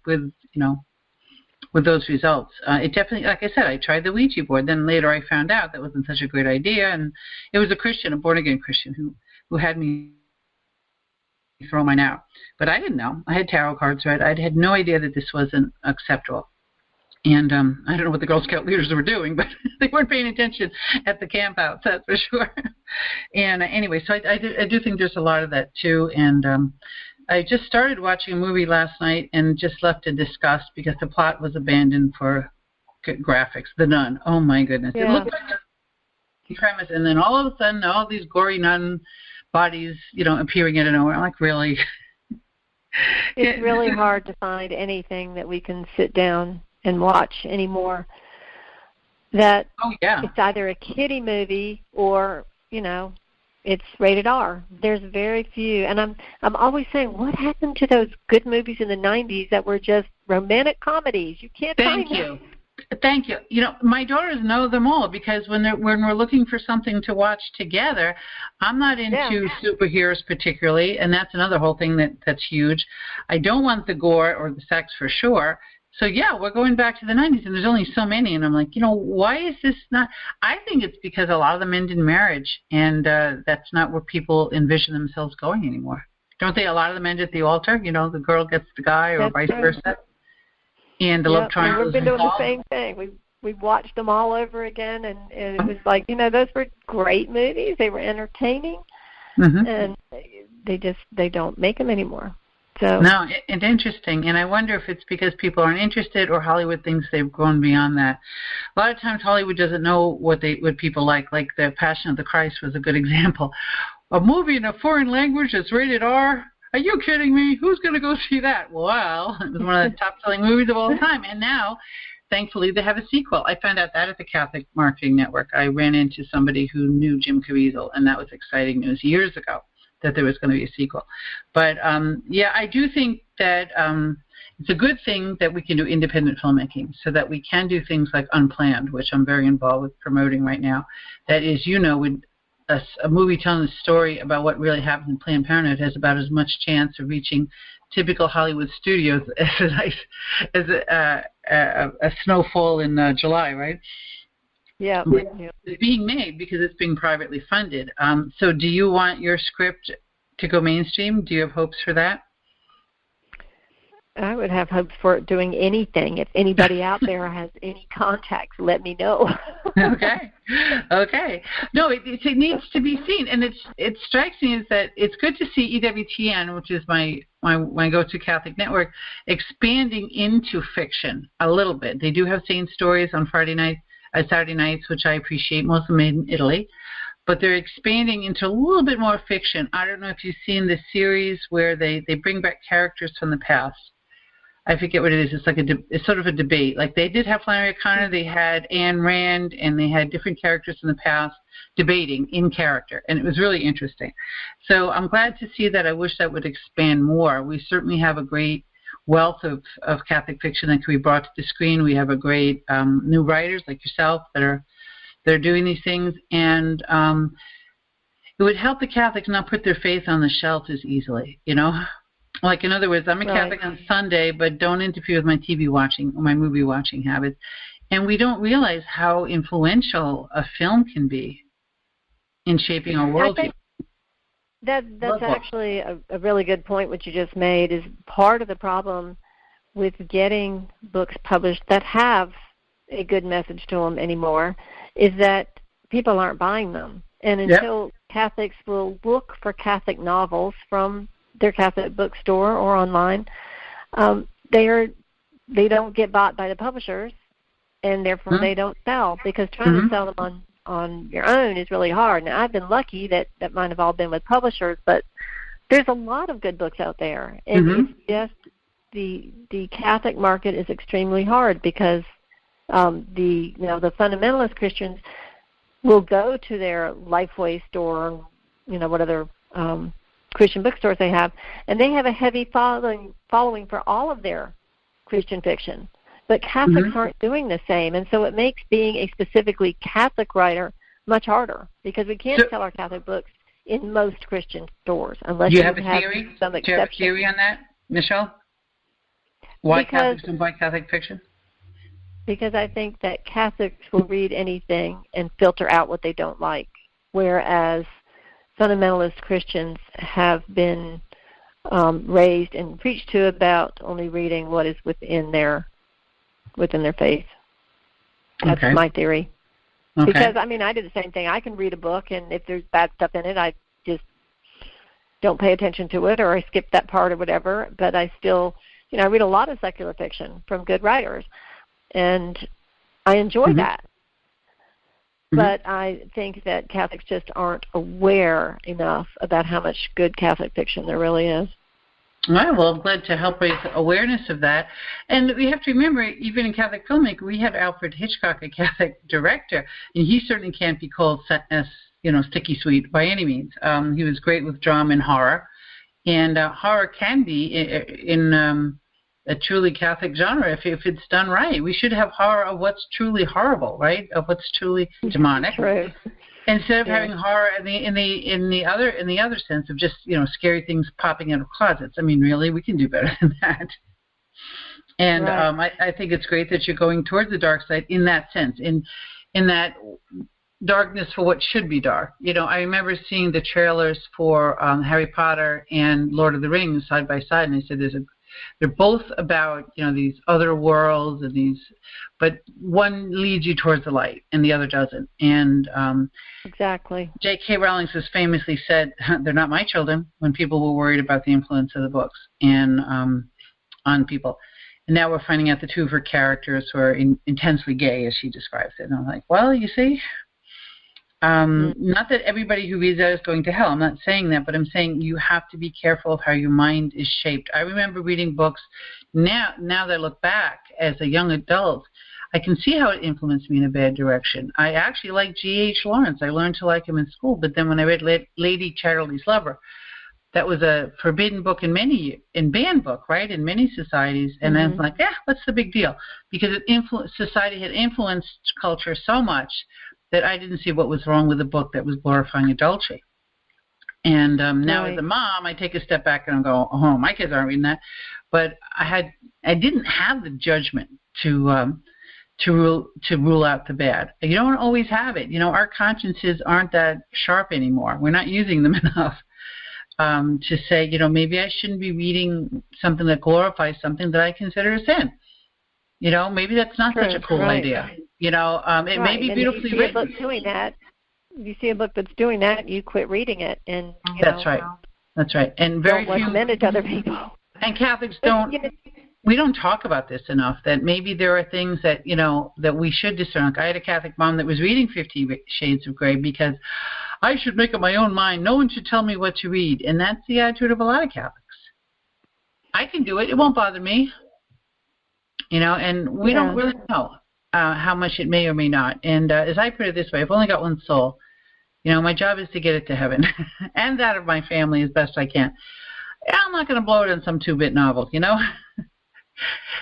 with those results, it definitely, like I said, I tried the Ouija board. Then later I found out that wasn't such a great idea, and it was a Christian, a born-again Christian, who had me throw mine out. But I didn't know. I had tarot cards read. I had no idea that this wasn't acceptable. And I don't know what the Girl Scout leaders were doing, but they weren't paying attention at the campouts, that's for sure. And anyway, so I do think there's a lot of that too. And I just started watching a movie last night and just left in disgust because the plot was abandoned for graphics. The Nun. Oh my goodness! Yeah. It looked like a premise, and then all of a sudden, all these gory nun bodies, appearing out of nowhere. I'm like, really? It's really hard to find anything that we can sit down and watch anymore that it's either a kiddie movie or, it's rated R. There's very few. And I'm always saying, what happened to those good movies in the 90s that were just romantic comedies? You can't find them. Thank you. My daughters know them all because when we're looking for something to watch together, I'm not into superheroes particularly, and that's another whole thing that's huge. I don't want the gore or the sex for sure. So, we're going back to the 90s, and there's only so many. And I'm like, why is this not? I think it's because a lot of them end in marriage, and that's not where people envision themselves going anymore. Don't they? A lot of them end at the altar. The girl gets the guy or vice versa. And the love triangle. We've been doing the same thing. We've watched them all over again, and it was like, those were great movies. They were entertaining, and they don't make them anymore. So. No, it's interesting, and I wonder if it's because people aren't interested or Hollywood thinks they've gone beyond that. A lot of times Hollywood doesn't know what people like The Passion of the Christ was a good example. A movie in a foreign language that's rated R? Are you kidding me? Who's going to go see that? Well, it was one of the top-selling movies of all time, and now, thankfully, they have a sequel. I found out that at the Catholic Marketing Network. I ran into somebody who knew Jim Caviezel, and that was exciting news years ago, that there was going to be a sequel. But, I do think that it's a good thing that we can do independent filmmaking so that we can do things like Unplanned, which I'm very involved with promoting right now. That is, with a movie telling a story about what really happens in Planned Parenthood has about as much chance of reaching typical Hollywood studios as a snowfall in July, right? Yeah. It's being made because it's being privately funded. So do you want your script to go mainstream? Do you have hopes for that? I would have hopes for it doing anything. If anybody out there has any contacts, let me know. Okay. No, it needs to be seen, and it strikes me as that it's good to see EWTN, which is my go-to Catholic network, expanding into fiction a little bit. They do have sane stories on Saturday nights, which I appreciate, most of them made in Italy. But they're expanding into a little bit more fiction. I don't know if you've seen the series where they bring back characters from the past. I forget what it is. It's like it's sort of a debate. Like they did have Flannery O'Connor, they had Ayn Rand, and they had different characters in the past debating in character, and it was really interesting. So I'm glad to see that. I wish that would expand more. We certainly have a great wealth of Catholic fiction that can be brought to the screen. We have a great new writers like yourself that are doing these things, and it would help the Catholics not put their faith on the shelf as easily, Like, in other words, I'm a Catholic on Sunday, but don't interfere with my TV watching or my movie watching habits. And we don't realize how influential a film can be in shaping our worldview. That's actually a really good point, what you just made, is part of the problem with getting books published that have a good message to them anymore is that people aren't buying them. And until Catholics will look for Catholic novels from their Catholic bookstore or online, they don't get bought by the publishers, and therefore they don't sell, because trying to sell them on your own is really hard. Now, I've been lucky that might have all been with publishers, but there's a lot of good books out there, and it's just the Catholic market is extremely hard because the fundamentalist Christians will go to their Lifeway store, what other Christian bookstores they have, and they have a heavy following for all of their Christian fiction. but Catholics aren't doing the same, and so it makes being a specifically Catholic writer much harder because we can't sell our Catholic books in most Christian stores unless you have some exception. Do you have a theory on that, Michelle? Why Catholics don't buy Catholic fiction? Because I think that Catholics will read anything and filter out what they don't like, whereas fundamentalist Christians have been raised and preached to about only reading what is within their faith. That's my theory. Okay. Because, I mean, I do the same thing. I can read a book, and if there's bad stuff in it, I just don't pay attention to it, or I skip that part or whatever. But I still, I read a lot of secular fiction from good writers, and I enjoy that. But I think that Catholics just aren't aware enough about how much good Catholic fiction there really is. All right, well, I'm glad to help raise awareness of that. And we have to remember, even in Catholic filmmaking, we have Alfred Hitchcock, a Catholic director, and he certainly can't be called, sticky sweet by any means. He was great with drama and horror, and horror can be in a truly Catholic genre if it's done right. We should have horror of what's truly horrible, right? Of what's truly demonic. True. Instead of having horror in the other sense of just scary things popping out of closets. I mean, really, we can do better than that. And I think it's great that you're going towards the dark side in that sense, in that darkness for what should be dark. I remember seeing the trailers for Harry Potter and Lord of the Rings side by side, and I said they're both about these other worlds and but one leads you towards the light and the other doesn't. And exactly. J.K. Rowling has famously said, "They're not my children," when people were worried about the influence of the books and on people. And now we're finding out the two of her characters who are intensely gay, as she describes it. And I'm like, well, you see. Not that everybody who reads that is going to hell. I'm not saying that, but I'm saying you have to be careful of how your mind is shaped. I remember reading books. Now that I look back as a young adult, I can see how it influenced me in a bad direction. I actually like G.H. Lawrence. I learned to like him in school, but then when I read Lady Chatterley's Lover, that was a forbidden book in banned book, right, in many societies. And I was like, what's the big deal? Because society had influenced culture so much that I didn't see what was wrong with a book that was glorifying adultery. And now as a mom, I take a step back and I go, oh, my kids aren't reading that. But I didn't have the judgment to rule out the bad. You don't always have it. Our consciences aren't that sharp anymore. We're not using them enough to say, maybe I shouldn't be reading something that glorifies something that I consider a sin. Maybe that's not such a cool idea. It may be beautifully written. You see a book that's doing that, you quit reading it, and that's right. That's right. And very few recommend it to other people. And Catholics don't. We don't talk about this enough. That maybe there are things that that we should discern. Like I had a Catholic mom that was reading 50 Shades of Grey because I should make up my own mind. No one should tell me what to read, and that's the attitude of a lot of Catholics. I can do it. It won't bother me. And we don't really know how much it may or may not. And as I put it this way, I've only got one soul. My job is to get it to heaven and that of my family as best I can. I'm not going to blow it on some 2-bit novel, If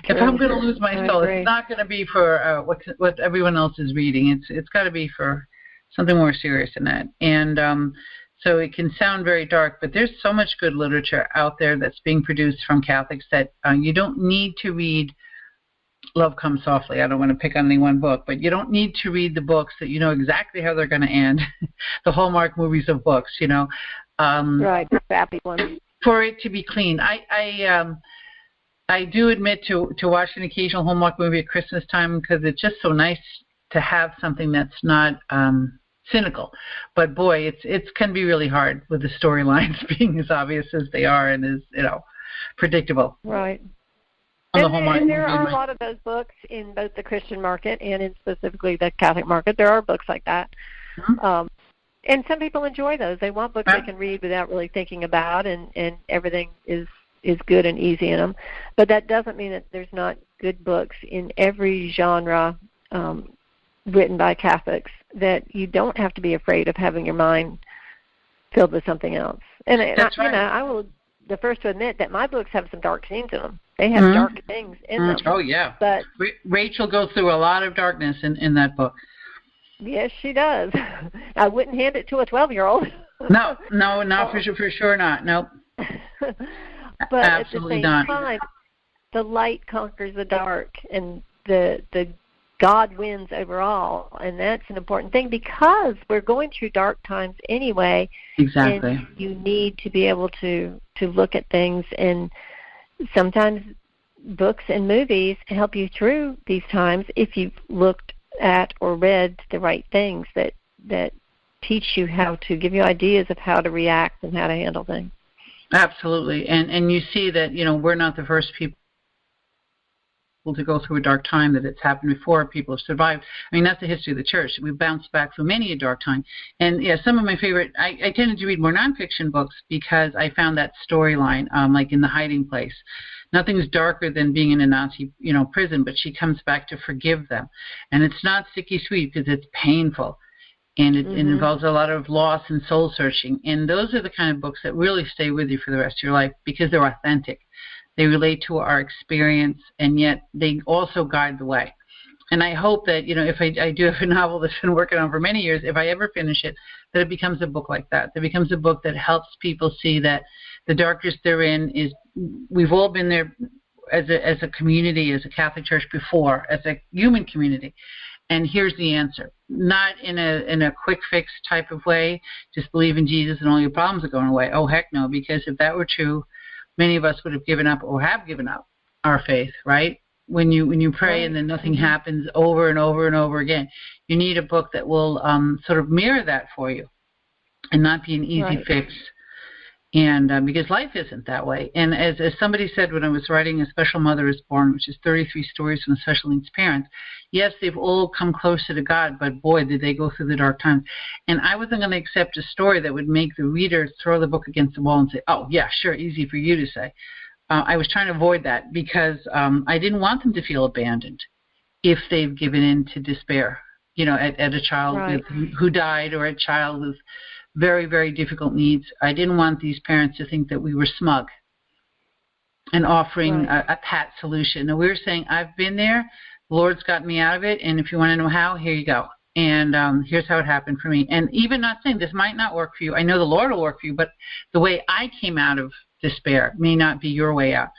I'm going to lose my soul, it's not going to be for what everyone else is reading. It's got to be for something more serious than that. And so it can sound very dark, but there's so much good literature out there that's being produced from Catholics that you don't need to read Love Comes Softly. I don't want to pick on any one book, but you don't need to read the books that you know exactly how they're going to end. The Hallmark movies of books, right, the crappy ones. For it to be clean. I do admit to watch an occasional Hallmark movie at Christmas time because it's just so nice to have something that's not cynical. But boy, it can be really hard with the storylines being as obvious as they are and as predictable. Right. And there are a lot of those books in both the Christian market and in specifically the Catholic market. There are books like that. Mm-hmm. And some people enjoy those. They want books they can read without really thinking about, and everything is good and easy in them. But that doesn't mean that there's not good books in every genre written by Catholics that you don't have to be afraid of having your mind filled with something else. And I will the first to admit that my books have some dark scenes in them. They have dark things in them. Oh, yeah. But Rachel goes through a lot of darkness in that book. Yes, she does. I wouldn't hand it to a 12-year-old. No, not for sure not. Nope. But absolutely at the same time, the light conquers the dark, and the God wins overall, and that's an important thing because we're going through dark times anyway. Exactly. And you need to be able to look at things, and sometimes books and movies help you through these times if you've looked at or read the right things that teach you how to give you ideas of how to react and how to handle things. Absolutely. And you see that, we're not the first people to go through a dark time, that it's happened before. People have survived. I mean, that's the history of the church. We've bounced back through many a dark time. And yeah, some of my favorite, I tended to read more nonfiction books because I found that storyline, like in The Hiding Place. Nothing's darker than being in a Nazi, prison, but she comes back to forgive them. And it's not sticky sweet because it's painful. And it involves a lot of loss and soul searching. And those are the kind of books that really stay with you for the rest of your life because they're authentic. They relate to our experience, and yet they also guide the way. And I hope that, if I do have a novel that's been working on for many years, if I ever finish it, that it becomes a book like that. That it becomes a book that helps people see that the darkness they're in is, we've all been there as a community, as a Catholic Church before, as a human community. And here's the answer. Not in a quick fix type of way, just believe in Jesus and all your problems are going away. Oh, heck no, because if that were true, many of us would have given up or have given up our faith, right? When you pray and then nothing happens over and over and over again, you need a book that will sort of mirror that for you and not be an easy fix. And because life isn't that way. And as somebody said when I was writing A Special Mother is Born, which is 33 stories from special needs parents, yes, they've all come closer to God, but boy, did they go through the dark times. And I wasn't going to accept a story that would make the reader throw the book against the wall and say, oh, yeah, sure, easy for you to say. I was trying to avoid that because I didn't want them to feel abandoned if they've given in to despair, at a child who died or a child with very, very difficult needs. I didn't want these parents to think that we were smug and offering a pat solution. And we were saying, I've been there, the Lord's got me out of it, and if you want to know how, here you go. And here's how it happened for me. And even not saying this might not work for you. I know the Lord will work for you, but the way I came out of despair may not be your way out.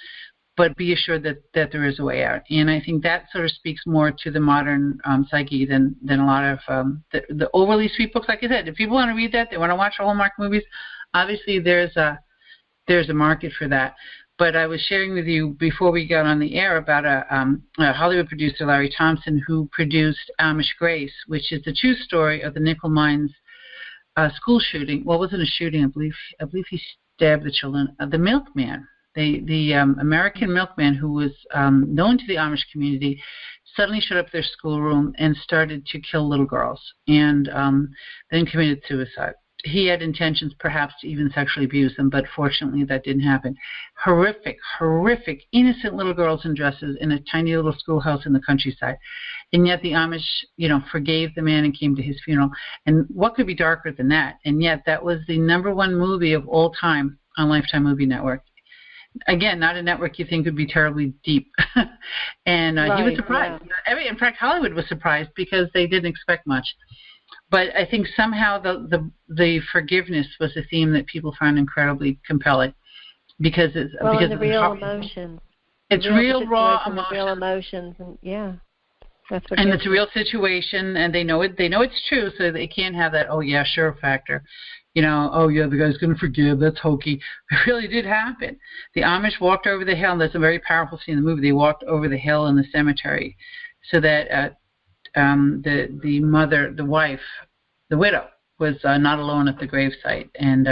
But be assured that there is a way out. And I think that sort of speaks more to the modern psyche than a lot of the overly sweet books. Like I said, if people want to read that, they want to watch Hallmark movies, obviously there's a market for that. But I was sharing with you before we got on the air about a Hollywood producer, Larry Thompson, who produced Amish Grace, which is the true story of the Nickel Mines school shooting. Well, it wasn't a shooting. I believe he stabbed the children. The milkman. The American milkman who was known to the Amish community suddenly showed up at their schoolroom and started to kill little girls and then committed suicide. He had intentions perhaps to even sexually abuse them, but fortunately that didn't happen. Horrific, innocent little girls in dresses in a tiny little schoolhouse in the countryside. And yet the Amish, forgave the man and came to his funeral. And what could be darker than that? And yet that was the #1 movie of all time on Lifetime Movie Network. Again, not a network you think would be terribly deep. And he was surprised. Yeah. In fact, Hollywood was surprised because they didn't expect much. But I think somehow the forgiveness was a theme that people found incredibly compelling because it's because the real emotions. It's real raw emotions. Real emotions, and that's what. And it's a real situation, and they know it. They know it's true, so they can't have that "oh yeah, sure" factor. Oh yeah, the guy's going to forgive. That's hokey. It really did happen. The Amish walked over the hill, and there's a very powerful scene in the movie. They walked over the hill in the cemetery so that the mother, the wife, the widow, was not alone at the gravesite. And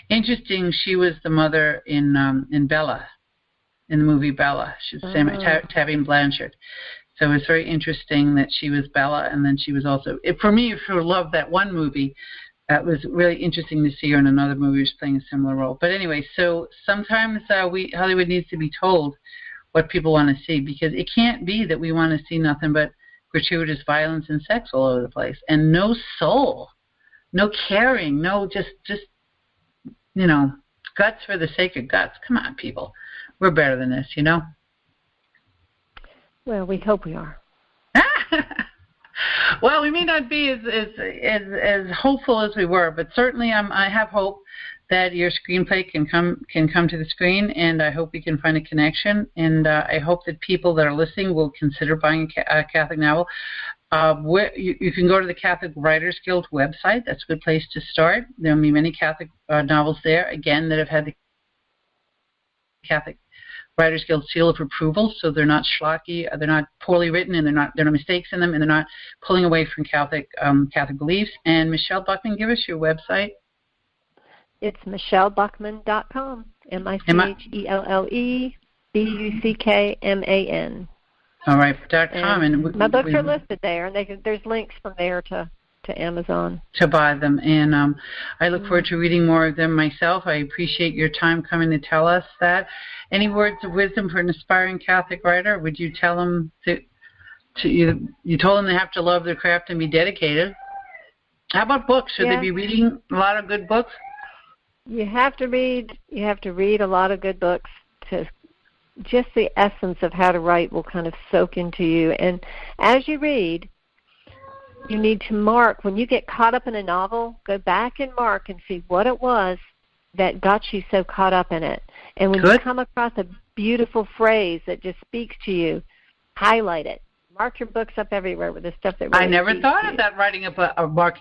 interesting, she was the mother in Bella, in the movie Bella. She's Tabby Blanchard. So it was very interesting that she was Bella, and then she was also, for me, who loved that one movie, it was really interesting to see her in another movie who's playing a similar role. But anyway, so sometimes Hollywood needs to be told what people want to see, because it can't be that we want to see nothing but gratuitous violence and sex all over the place, and no soul, no caring, no just guts for the sake of guts. Come on, people. We're better than this, Well, we hope we are. Well, we may not be as hopeful as we were, but certainly I have hope that your screenplay can come to the screen, and I hope we can find a connection. And I hope that people that are listening will consider buying a Catholic novel. You can go to the Catholic Writers Guild website. That's a good place to start. There will be many Catholic novels there, again, that have had the Catholic Writers Guild seal of approval, so they're not schlocky, they're not poorly written, and there are no mistakes in them, and they're not pulling away from Catholic beliefs. And Michelle Buckman, give us your website. It's michellebuckman.com. MichelleBuckman. All right, .com. And my books are listed there, and there's links from there to Amazon. To buy them. And I look forward to reading more of them myself. I appreciate your time coming to tell us that. Any words of wisdom for an aspiring Catholic writer? Would you tell them you told them they have to love their craft and be dedicated. How about books? Should they be reading a lot of good books? You have to read a lot of good books to just the essence of how to write will kind of soak into you. And as you read, you need to mark. When you get caught up in a novel, go back and mark and see what it was that got you so caught up in it. And when you come across a beautiful phrase that just speaks to you, highlight it. Mark your books up everywhere with the stuff that really I never thought of that, marking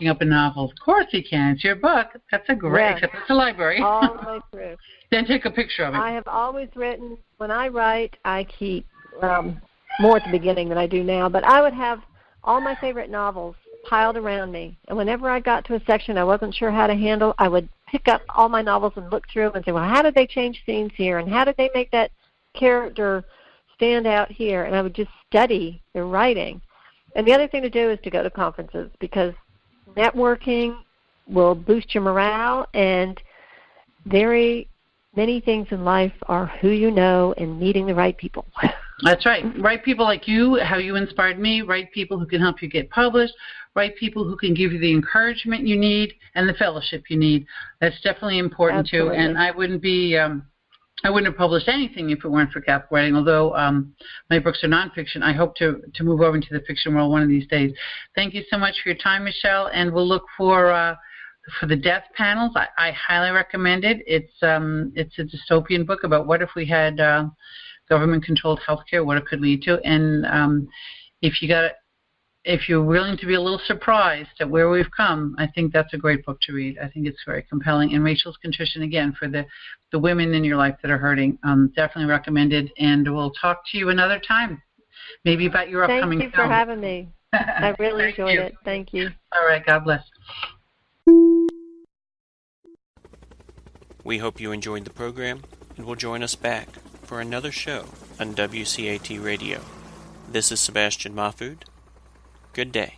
up a novel. Of course you can. It's your book. That's a great, except it's a library. All the way through. Then take a picture of it. I have always written, when I write, I keep more at the beginning than I do now, but I would have all my favorite novels piled around me. And whenever I got to a section I wasn't sure how to handle, I would pick up all my novels and look through them and say, well, how did they change scenes here? And how did they make that character stand out here? And I would just study their writing. And the other thing to do is to go to conferences, because networking will boost your morale, and very many things in life are who you know and meeting the right people. That's right. Right people like you, how you inspired me, right people who can help you get published, right people who can give you the encouragement you need and the fellowship you need. That's definitely important too. And I wouldn't have published anything if it weren't for Catholic writing, although my books are nonfiction. I hope to move over into the fiction world one of these days. Thank you so much for your time, Michelle, and we'll look for the death panels. I highly recommend it. It's a dystopian book about what if we had government-controlled healthcare, what it could lead to. And if you're willing to be a little surprised at where we've come, I think that's a great book to read. I think it's very compelling. And Rachel's Contrition, again, for the women in your life that are hurting, definitely recommended. And we'll talk to you another time, maybe about your upcoming film. Thank you for having me. I really enjoyed it. Thank you. All right. God bless. We hope you enjoyed the program and will join us back for another show on WCAT Radio. This is Sebastian Mahfood. Good day.